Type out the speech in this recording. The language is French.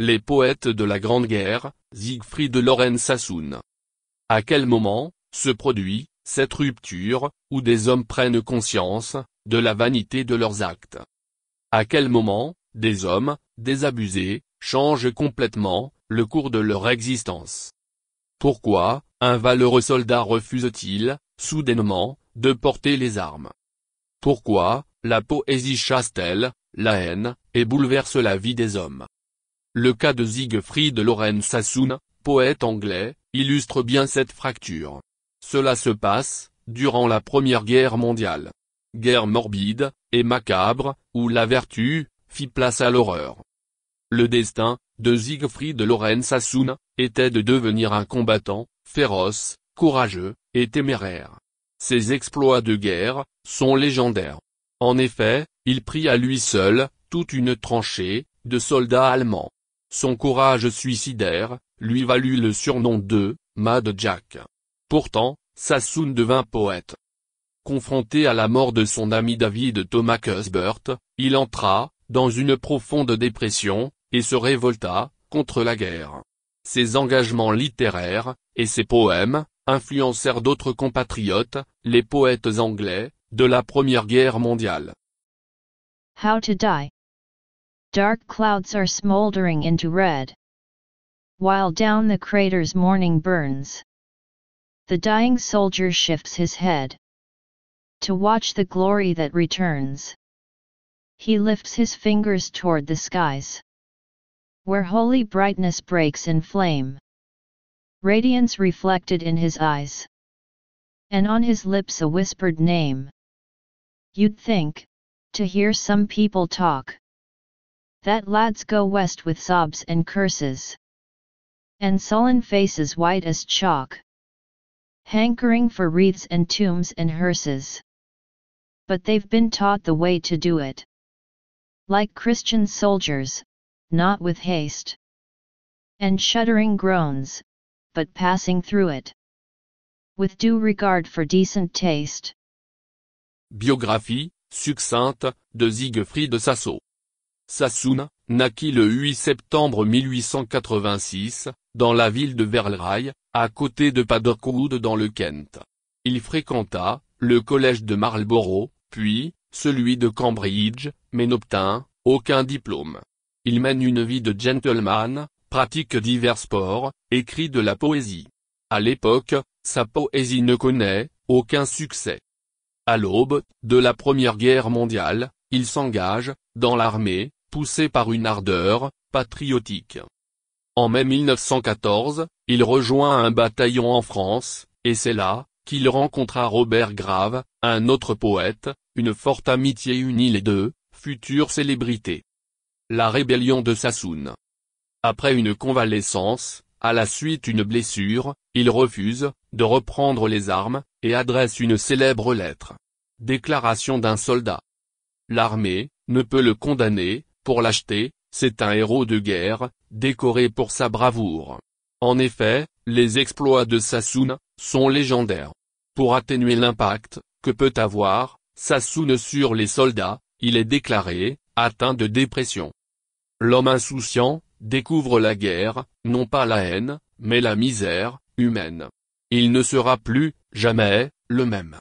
les poètes de la Grande Guerre, Siegfried Lorenz Sassoon. À quel moment se produit cette rupture, où des hommes prennent conscience de la vanité de leurs actes? À quel moment des hommes, désabusés, changent complètement le cours de leur existence? Pourquoi un valeureux soldat refuse-t-il, soudainement, de porter les armes? Pourquoi la poésie chasse-t-elle la haine, et bouleverse la vie des hommes? Le cas de Siegfried Lorenz Sassoon, poète anglais, illustre bien cette fracture. Cela se passe durant la Première Guerre mondiale. Guerre morbide et macabre, où la vertu fit place à l'horreur. Le destin de Siegfried Lorenz Sassoon était de devenir un combattant féroce, courageux et téméraire. Ses exploits de guerre sont légendaires. En effet, il prit à lui seul toute une tranchée de soldats allemands. Son courage suicidaire lui valut le surnom de Mad Jack. Pourtant, Sassoon devint poète. Confronté à la mort de son ami David Thomas Cuthbert, il entra dans une profonde dépression, et se révolta contre la guerre. Ses engagements littéraires et ses poèmes influencèrent d'autres compatriotes, les poètes anglais de la Première Guerre mondiale. How to die. Dark clouds are smoldering into red, while down the crater's morning burns. The dying soldier shifts his head to watch the glory that returns. He lifts his fingers toward the skies, where holy brightness breaks in flame. Radiance reflected in his eyes, and on his lips a whispered name. You'd think, to hear some people talk, that lads go west with sobs and curses, and sullen faces white as chalk, hankering for wreaths and tombs and hearses. But they've been taught the way to do it, like Christian soldiers, not with haste and shuddering groans, but passing through it with due regard for decent taste. Biographie succincte de Siegfried Sassoon. Sassoon naquit le 8 septembre 1886, dans la ville de Verlray, à côté de Padderwood dans le Kent. Il fréquenta le collège de Marlborough, puis celui de Cambridge, mais n'obtint aucun diplôme. Il mène une vie de gentleman, pratique divers sports, écrit de la poésie. À l'époque, sa poésie ne connaît aucun succès. À l'aube de la Première Guerre mondiale, il s'engage dans l'armée, poussé par une ardeur patriotique. En mai 1914, il rejoint un bataillon en France, et c'est là qu'il rencontra Robert Grave, un autre poète. Une forte amitié unit les deux futures célébrités. La rébellion de Sassoon. Après une convalescence, à la suite d'une blessure, il refuse de reprendre les armes, et adresse une célèbre lettre. Déclaration d'un soldat. L'armée ne peut le condamner pour lâcheté, c'est un héros de guerre, décoré pour sa bravoure. En effet, les exploits de Sassoon sont légendaires. Pour atténuer l'impact que peut avoir Sassoon sur les soldats, il est déclaré atteint de dépression. L'homme insouciant découvre la guerre, non pas la haine, mais la misère humaine. Il ne sera plus jamais le même.